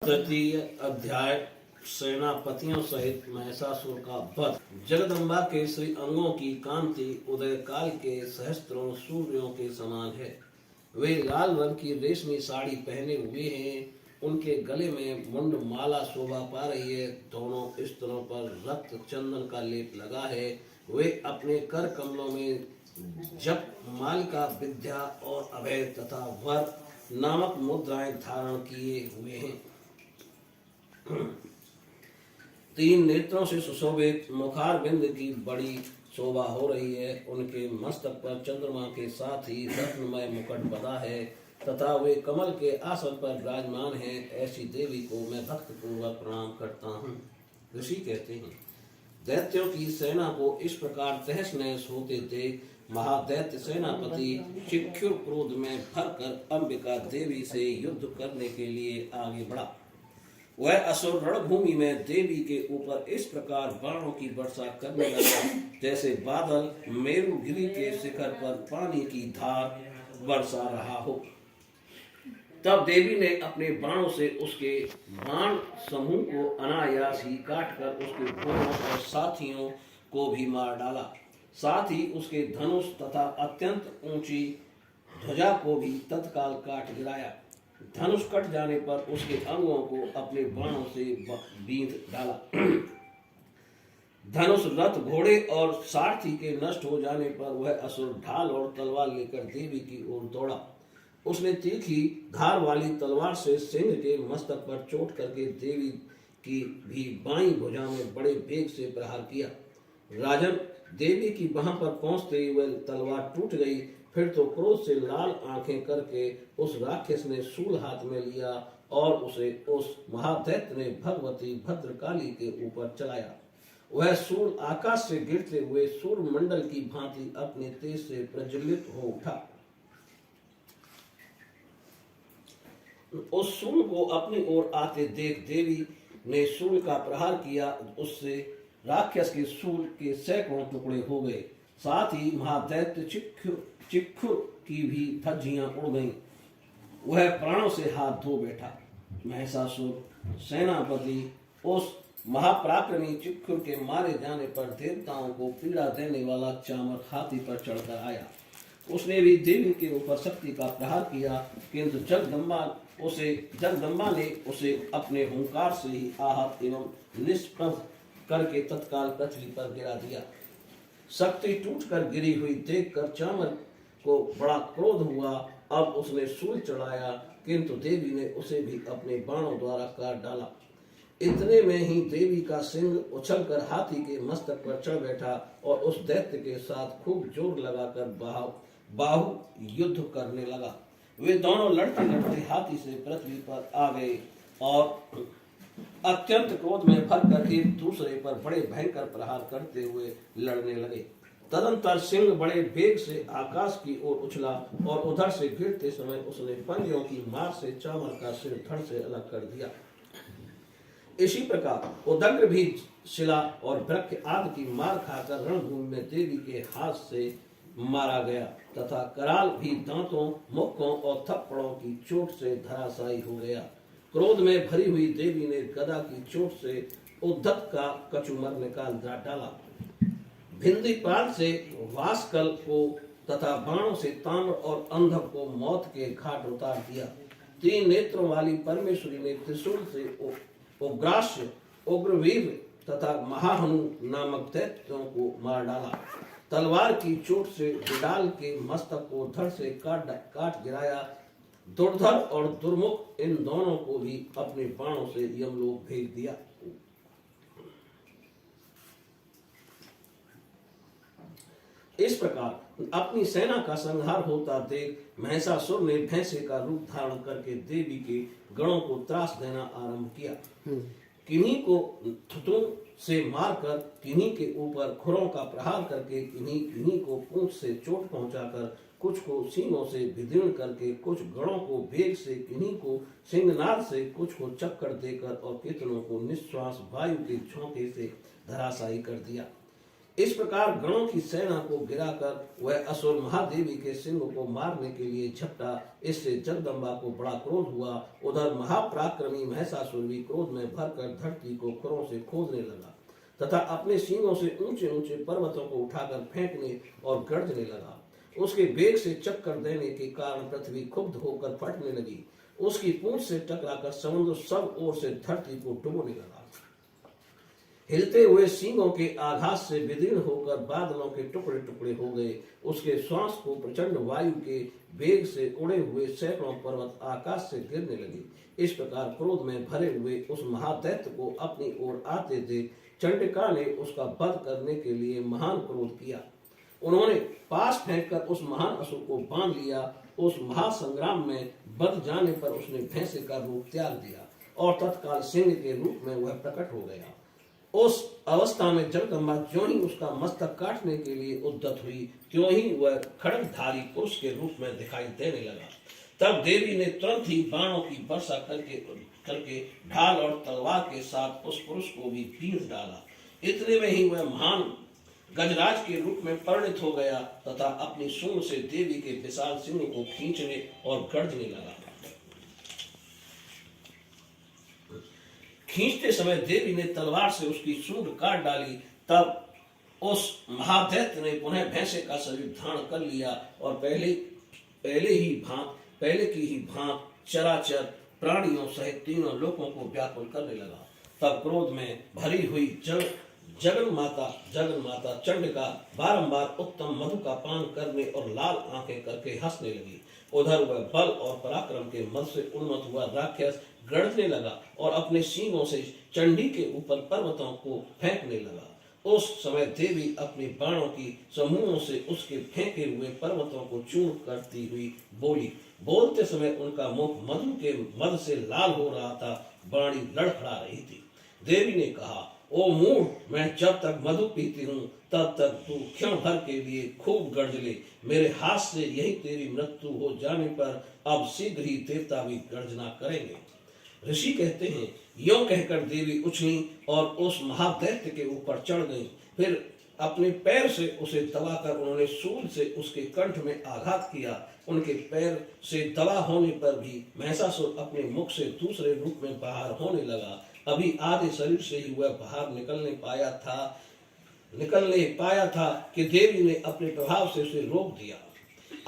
तृतीय अध्याय सेनापतियों सहित महिषासुर का वध। जगदम्बा के श्री अंगों की कांति उदय काल के सहस्त्रों सूर्यों के समान है। वे लाल रंग की रेशमी साड़ी पहने हुए हैं। उनके गले में मुंड माला शोभा पा रही है। दोनों स्तनों पर रक्त चंदन का लेप लगा है। वे अपने कर कमलों में जप, मालिका, विद्या और अभय तथा वर नामक मुद्राएं धारण किए हुए हैं। तीन नेत्रों से सुशोभित मुखारबिंद की बड़ी शोभा हो रही है। उनके मस्तक पर चंद्रमा के साथ ही रत्नमय मुकुट बंधा है तथा वे कमल के आसन पर विराजमान हैं। ऐसी देवी को मैं भक्त पूर्वक प्रणाम करता हूँ। ऋषि कहते हैं, दैत्यों की सेना को इस प्रकार तहस नहस होते देख महादैत्य सेनापति चिक्षुर क्रोध में भरकर अंबिका देवी से युद्ध करने के लिए आगे बढ़ा। वह असुर रणभूमि में देवी के ऊपर इस प्रकार बाणों की वर्षा करने लगा जैसे बादल मेरुगिरी के शिखर पर पानी की धार बरसा रहा हो। तब देवी ने अपने बाणों से उसके बाण समूह को अनायास ही काटकर उसके घोड़ों और साथियों को भी मार डाला। साथ ही उसके धनुष तथा अत्यंत ऊंची ध्वजा को भी तत्काल काट गिराया। धनुष कट जाने पर उसके अंगों को अपने बाणों से बींध डाला। धनुष, रथ, घोड़े और सारथी के नष्ट हो जाने पर वह असुर ढाल और तलवार लेकर देवी की ओर दौड़ा। उसने तीखी धार वाली तलवार से सिंह के मस्तक पर चोट करके देवी की भी बाईं भुजा में बड़े वेग से प्रहार किया। राजन, देवी की बाह पर पहुंचते ही वह तलवार टूट गई। फिर तो क्रोध से लाल आंखें करके उस राक्षस ने शूल हाथ में लिया और उसे उस महादैत्य ने भगवती भद्रकाली के ऊपर चलाया। वह शूल आकाश से गिरते हुए सूर्य मंडल की भांति अपने तेज से प्रज्वलित हो उठा। उस शूल को अपनी ओर आते देख देवी ने शूल का प्रहार किया। उससे राक्षस के शूल के सैकड़ों टुकड़े हो गए। साथ ही महादैत्य चिक्षुर की भी धज्जियां उड़ गईं। वह प्राणों से हाथ धो बैठा। महिषासुर सेनापति उस महापराक्रमी चिक्षुर के मारे जाने पर देवताओं को पीड़ा देने वाला चामर हाथी पर चढ़कर आया। उसने भी देवी के ऊपर शक्ति का प्रहार किया, किंतु जगदम्बा ने उसे अपने हुंकार से ही आहत एवं निष्प्रभ करके तत्काल पृथ्वी पर गिरा दिया। शक्ति टूटकर गिरी हुई देखकर चामर को बड़ा क्रोध हुआ। अब उसने शूल चढ़ाया, किंतु देवी ने उसे भी अपने बाणों द्वारा काट डाला। इतने में ही देवी का सिंह उछलकर हाथी के मस्तक पर चढ़ बैठा और उस दैत्य के साथ खूब जोर लगाकर बाहु युद्ध करने लगा। वे दोनों लड़ते लड़ते हाथी से पृथ्वी पर आ गए और अत्यंत क्रोध में भरकर एक दूसरे पर बड़े भयंकर प्रहार करते हुए लड़ने लगे। तदंतर सिंह बड़े वेग से आकाश की ओर उछला और उधर से गिरते समय उसने पंजों की मार से चामर का सिर धड़ से अलग कर दिया। इसी प्रकार उदग्र भी शिला और वृक्ष आदि की मार खाकर रणभूमि में देवी के हाथ से मारा गया तथा कराल भी दांतों, मुक्कों और थप्पड़ों की चोट से धराशायी हो गया। क्रोध में भरी हुई देवी ने गदा की चोट से उद्धत का कचुमर निकाल डाला। भिंदीपाल से वासकल को तथा बाणों से ताम्र और अंधक को मौत के घाट उतार दिया। तीन नेत्रों वाली परमेश्वरी ने त्रिशूल से उग्रास्य, उग्रवीर तथा महाहनु नामक दैत्यों को मार डाला। तलवार की चोट से बिडाल के मस्तक को धड़ से काट गिराया। दुर्धर और दुर्मुख इन दोनों को भी अपने बाणों से यमलोक भेज दिया। इस प्रकार अपनी सेना का संहार होता देख महिषासुर ने भैंसे का रूप धारण करके देवी के गणों को त्रास देना आरंभ किया। किन्हीं को थुतुम से मारकर, किन्हीं के ऊपर खुरों का प्रहार करके, किन्हीं को पूंछ से चोट पहुंचाकर, कुछ को सींगों से विदीर्ण करके, कुछ गणों को वेग से, किन्हीं को सिंहनाद से, कुछ को चक्कर देकर और कितनों को निश्वास वायु के झोंके से धराशायी कर दिया। इस प्रकार गणों की सेना को गिराकर वह असुर महादेवी के सिंह को मारने के लिए झपटा। इससे जगदम्बा को बड़ा क्रोध हुआ। उधर महापराक्रमी महिषासुर भी क्रोध में भरकर धरती को खुरों से खोदने लगा तथा अपने सींगों से ऊंचे ऊंचे पर्वतों को उठाकर फेंकने और गर्जने लगा। उसके वेग से चक्कर देने के कारण पृथ्वी क्षुब्ध होकर फटने लगी। उसकी पूंछ से टकराकर समुद्र सब ओर से धरती को डुबोने लगा। हिलते हुए सींगों के आघात से विदीर्ण होकर बादलों के टुकड़े टुकड़े हो गए। उसके श्वास को प्रचंड वायु के वेग से उड़े हुए सैकड़ों पर्वत आकाश से गिरने लगे। इस प्रकार क्रोध में भरे हुए उस महादैत्य को अपनी ओर आते देख चंडिका ने उसका वध करने के लिए महान क्रोध किया। उन्होंने पास फेंककर उस महान असुर को बांध लिया। उस महासंग्राम में बध जाने पर उसने भैंसे का रूप त्याग दिया और तत्काल सिंह के रूप में वह प्रकट हो गया। उस अवस्था में जगदम्बा ज्यों ही उसका मस्तक काटने के लिए उद्यत हुई, त्यों ही वह खड्गधारी पुरुष के रूप में दिखाई देने लगा। तब देवी ने तुरंत ही बाणों की वर्षा करके ढाल और तलवार के साथ उस पुरुष को भी पीड़ डाला। इतने में ही वह महान गजराज के रूप में परिणित हो गया तथा अपनी सूंड से देवी के विशाल सिंह को खींचने और गर्जने लगा। खींचते समय देवी ने तलवार से उसकी सूंड काट डाली। तब उस महादैत्य ने पुनः भैंसे का शरीर धारण कर लिया और पहले की ही भांत चराचर प्राणियों सहित तीनों लोगों को व्याकुल करने लगा। तब क्रोध में भरी हुई जगन माता चंडिका बारंबार उत्तम मधु का पान करने और लाल आंखें करके हंसने लगी। उधर वह बल और पराक्रम के मद से उन्मत्त हुआ राक्षस गर्जने लगा और अपने सींगों से चंडी के ऊपर पर्वतों को फेंकने लगा। उस समय देवी अपने बाणों की समूहों से उसके फेंके हुए पर्वतों को चूर्ण करती हुई बोली। बोलते समय उनका मुख मधु के मद से लाल हो रहा था, वाणी लड़खड़ा रही थी। देवी ने कहा, ओ मूढ़, मैं जब तक मधु पीती हूँ तब तक तू क्षण भर के लिए खूब गर्ज ले। मेरे हाथ से यही तेरी मृत्यु हो जाने पर अब शीघ्र ही देवता भी गर्जना करेंगे। ऋषि कहते हैं, यों कहकर देवी उछली और उस महादैत्य के ऊपर चढ़ गई। फिर अपने पैर से उसे दबाकर उन्होंने सूल से उसके कंठ में आघात किया। उनके पैर से दबा होने पर भी महिषासुर अपने मुख से दूसरे रूप में बाहर होने लगा। अभी आधे शरीर से ही वह बाहर निकलने पाया था कि देवी ने अपने प्रभाव से उसे रोक दिया।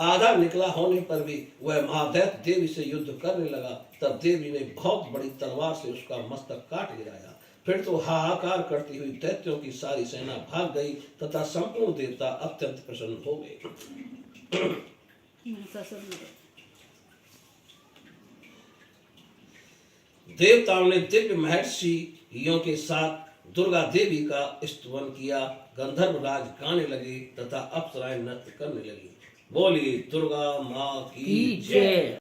आधा निकला होने पर भी वह महादैत्य देवी से युद्ध करने लगा। तब देवी ने बहुत बड़ी तलवार से उसका मस्तक काट गिराया। फिर तो हाहाकार करती हुई दैत्यों की सारी सेना भाग गई तथा संपूर्ण देवता अत्यंत प्रसन्न हो गए। देवताओं ने दिव्य महर्षियों के साथ दुर्गा देवी का स्तुति किया। गंधर्व राज गाने लगे तथा अप्सराएं नृत्य करने लगी। बोलिए दुर्गा माँ की जय।